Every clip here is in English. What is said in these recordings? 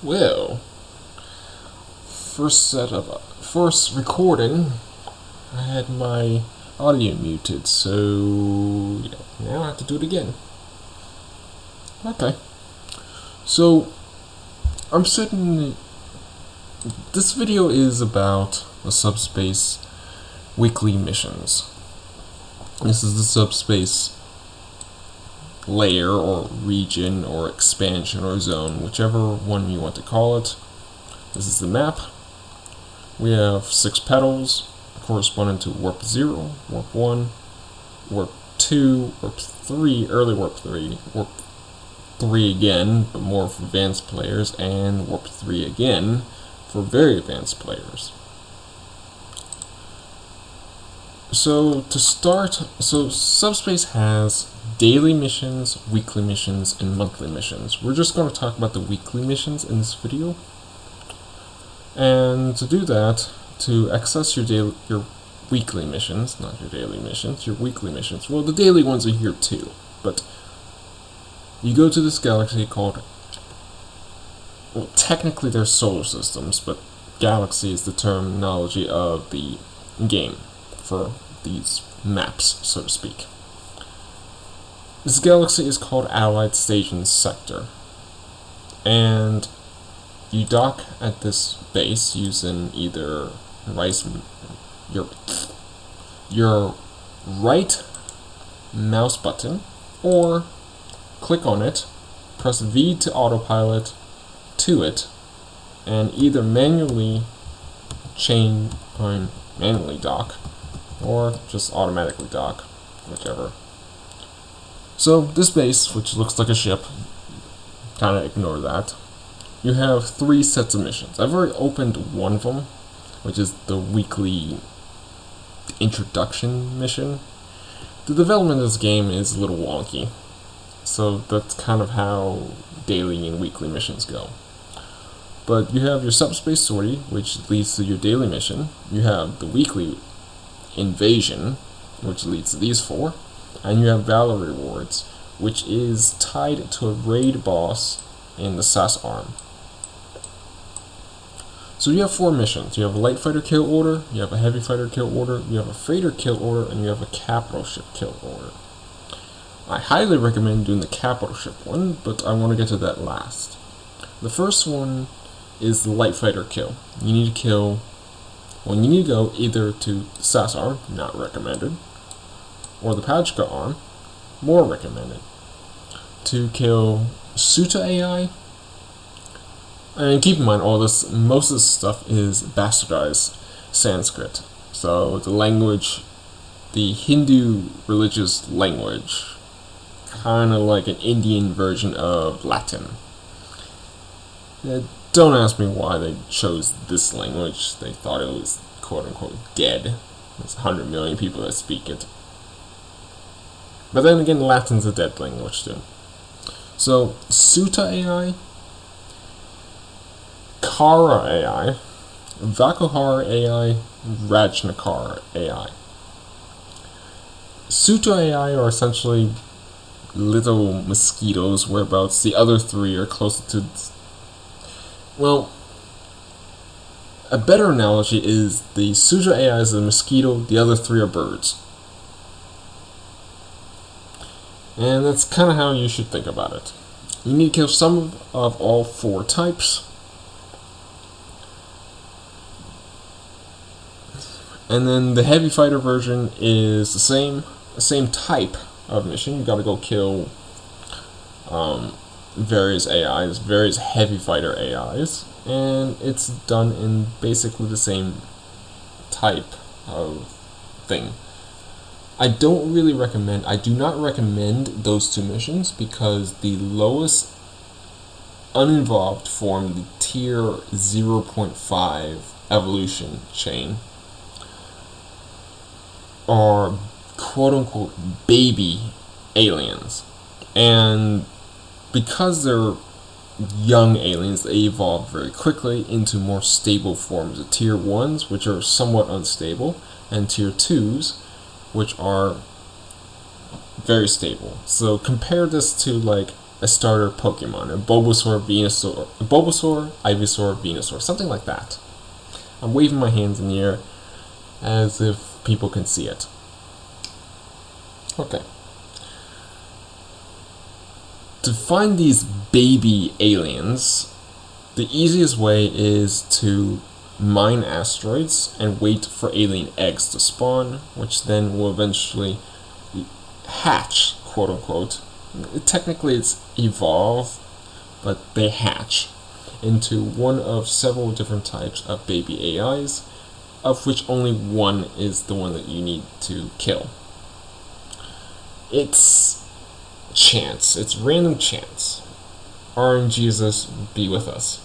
Well, first recording, I had my audio muted, so yeah, now I have to do it again. Okay, so I'm sitting. This video is about the Subspace weekly missions. This is the Subspace layer or region or expansion or zone, whichever one you want to call it. This is the map. We have 6 petals corresponding to warp 0, warp 1, warp 2, warp 3, early warp 3, warp 3 again, but more for advanced players, and warp 3 again for very advanced players. So to start, Subspace has daily missions, weekly missions, and monthly missions. We're just going to talk about the weekly missions in this video. And to do that, to access your weekly missions, not your daily missions, your weekly missions. Well, the daily ones are here too, but you go to this galaxy called, well, technically they're solar systems, but galaxy is the terminology of the game for these maps, so to speak. This galaxy is called Allied Station Sector, and you dock at this base using either your right mouse button, or click on it, press V to autopilot to it, and either manually dock, or just automatically dock, whichever. So this base, which looks like a ship, kind of ignore that. You have 3 sets of missions. I've already opened one of them, which is the weekly introduction mission. The development of this game is a little wonky, so that's kind of how daily and weekly missions go. But you have your subspace sortie, which leads to your daily mission. You have the weekly invasion, which leads to these 4. And you have Valor rewards, which is tied to a raid boss in the SAS arm. So you have 4 missions. You have a light fighter kill order, you have a heavy fighter kill order, you have a freighter kill order, and you have a capital ship kill order. I highly recommend doing the capital ship one, but I want to get to that last. The first one is the light fighter kill. You need to go either to the SAS arm, not recommended, or the Pajka arm, more recommended, to kill Suta AI. And keep in mind, most of this stuff is bastardized Sanskrit. So the language, the Hindu religious language, kind of like an Indian version of Latin. Don't ask me why they chose this language. They thought it was quote-unquote dead. There's 100 million people that speak it. But then again, Latin's a dead language too. So, Suta AI, Kara AI, Vakuhar AI, Rajnakar AI. Suta AI are essentially little mosquitoes, whereabouts the other 3 are closer to... Well, a better analogy is the Suta AI is a mosquito, the other 3 are birds. And that's kind of how you should think about it. You need to kill some of all 4 types. And then the heavy fighter version is the same type of mission. You gotta go kill various AIs, various heavy fighter AIs, and it's done in basically the same type of thing. I do not recommend those 2 missions because the lowest uninvolved form, the tier 0.5 evolution chain, are quote-unquote baby aliens. And because they're young aliens, they evolve very quickly into more stable forms. The tier 1s, which are somewhat unstable, and tier 2s, which are very stable. So compare this to like a starter Pokemon, a Bulbasaur, Ivysaur, Venusaur, something like that. I'm waving my hands in the air as if people can see it. Okay. To find these baby aliens, the easiest way is to mine asteroids and wait for alien eggs to spawn, which then will eventually hatch, quote unquote. Technically it's evolve, but they hatch into one of several different types of baby AIs, of which only one is the one that you need to kill. It's chance. It's random chance. RNGesus be with us.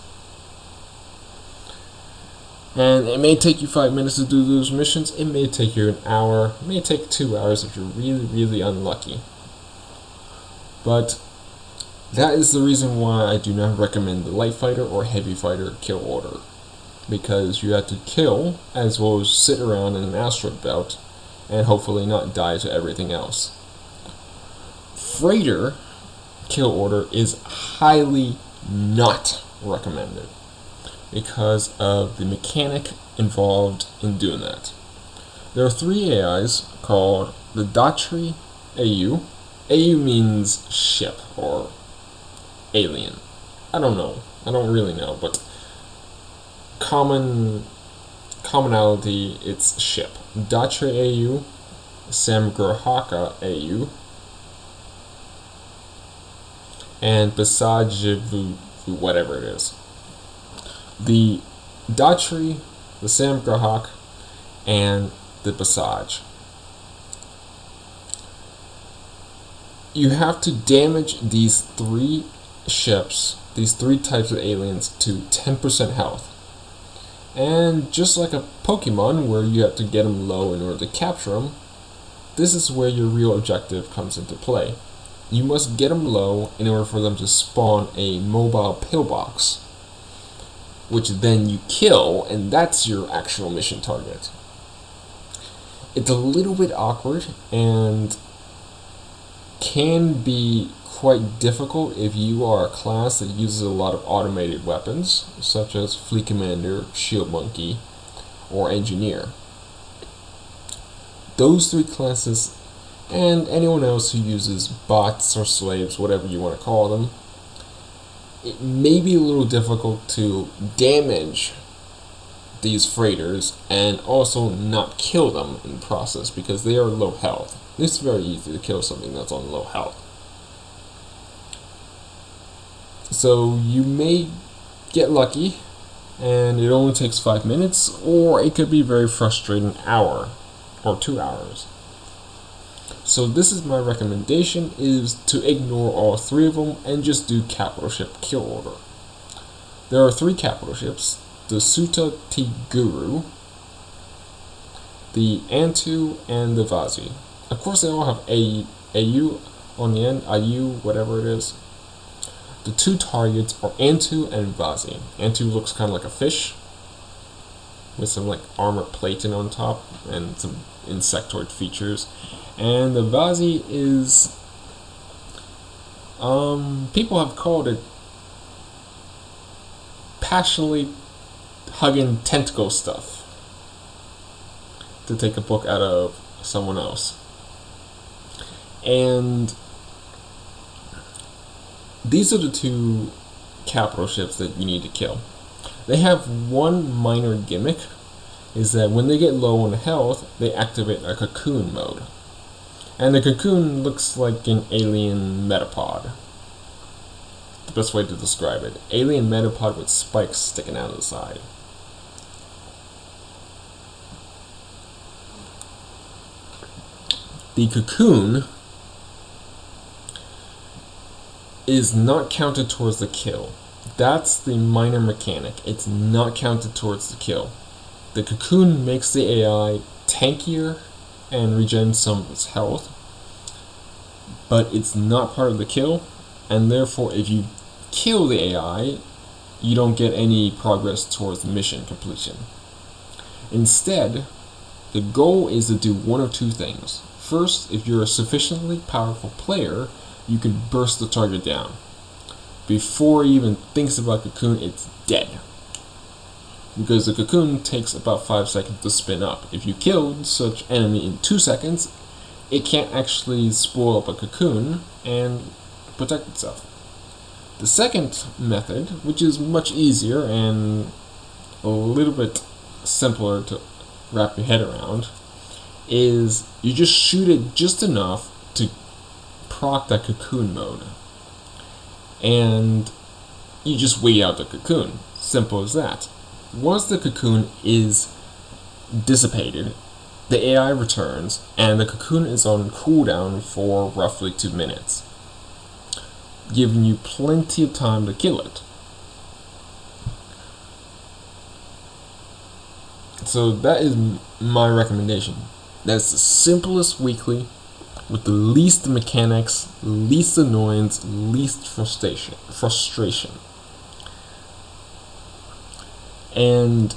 And it may take you 5 minutes to do those missions. It may take you an hour. It may take 2 hours if you're really, really unlucky. But that is the reason why I do not recommend the light fighter or heavy fighter kill order. Because you have to kill as well as sit around in an asteroid belt and hopefully not die to everything else. Freighter kill order is highly not recommended because of the mechanic involved in doing that. There are 3 AIs called the Datri AU. AU means ship or alien. I don't know. I don't really know, but commonality, it's ship. Datri AU, Samgrahaka AU, and Basajivu, whatever it is. The Datri, the Samgrahak, and the Basaj. You have to damage these 3 ships, these 3 types of aliens, to 10% health. And just like a Pokemon where you have to get them low in order to capture them, this is where your real objective comes into play. You must get them low in order for them to spawn a mobile pillbox, which then you kill, and that's your actual mission target. It's a little bit awkward and can be quite difficult if you are a class that uses a lot of automated weapons, such as Fleet Commander, Shield Monkey, or Engineer. Those 3 classes, and anyone else who uses bots or slaves, whatever you want to call them, it may be a little difficult to damage these freighters and also not kill them in the process because they are low health. It's very easy to kill something that's on low health. So you may get lucky and it only takes 5 minutes, or it could be very frustrating, an hour or 2 hours. So this is my recommendation, is to ignore all 3 of them and just do capital ship kill order. There are 3 capital ships: the Sutta Tiguru, the Antu, and the Vazi. Of course they all have AU on the end, IU, whatever it is. The 2 targets are Antu and Vazi. Antu looks kind of like a fish with some like armor plating on top and some insectoid features. And the Vazi is, people have called it passionately hugging tentacle stuff, to take a book out of someone else. And these are the 2 capital ships that you need to kill. They have one minor gimmick, is that when they get low on health, they activate a cocoon mode. And the cocoon looks like an alien metapod. The best way to describe it. Alien metapod with spikes sticking out of the side. The cocoon is not counted towards the kill. That's the minor mechanic. It's not counted towards the kill. The cocoon makes the AI tankier and regens some of its health, but it's not part of the kill, and therefore if you kill the AI, you don't get any progress towards the mission completion. Instead, the goal is to do one of 2 things. First, if you're a sufficiently powerful player, you can burst the target down. before it even thinks about cocoon, it's dead. Because the cocoon takes about 5 seconds to spin up. If you killed such enemy in 2 seconds, it can't actually spoil up a cocoon and protect itself. The second method, which is much easier and a little bit simpler to wrap your head around, is you just shoot it just enough to proc that cocoon mode. And you just wait out the cocoon. Simple as that. Once the cocoon is dissipated, the AI returns, and the cocoon is on cooldown for roughly 2 minutes, giving you plenty of time to kill it. So that is my recommendation. That's the simplest weekly, with the least mechanics, least annoyance, least frustration. And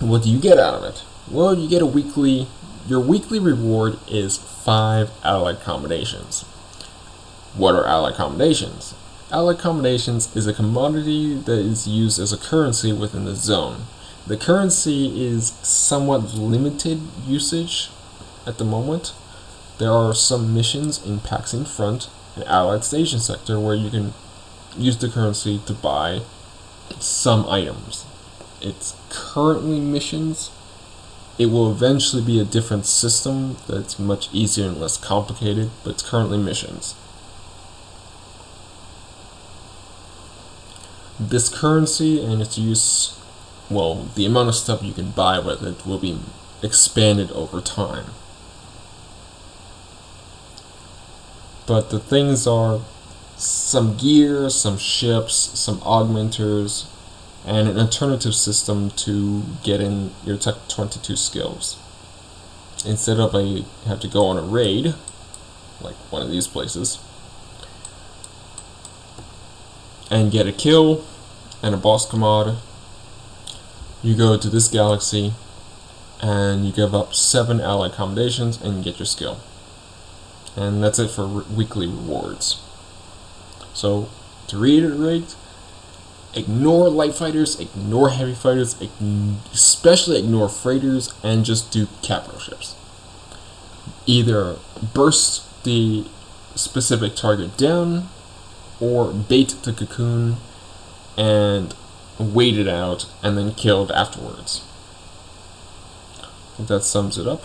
what do you get out of it? Well, you get your weekly reward is 5 allied combinations. What are allied combinations? Allied combinations is a commodity that is used as a currency within the zone. The currency is somewhat limited usage at the moment. There are some missions in Paxing Front and Allied Station Sector where you can use the currency to buy some items. It's currently missions. It will eventually be a different system that's much easier and less complicated, but it's currently missions. This currency and its use, well, the amount of stuff you can buy with it will be expanded over time. But the things are some gear, some ships, some augmenters, and an alternative system to get in your Tech 22 skills. Instead of you have to go on a raid, like one of these places, and get a kill and a boss command, you go to this galaxy and you give up 7 allied commendations and you get your skill. And that's it for weekly rewards. So, to reiterate, ignore light fighters, ignore heavy fighters, especially ignore freighters, and just do capital ships. Either burst the specific target down, or bait the cocoon and wait it out and then kill it afterwards. I think that sums it up.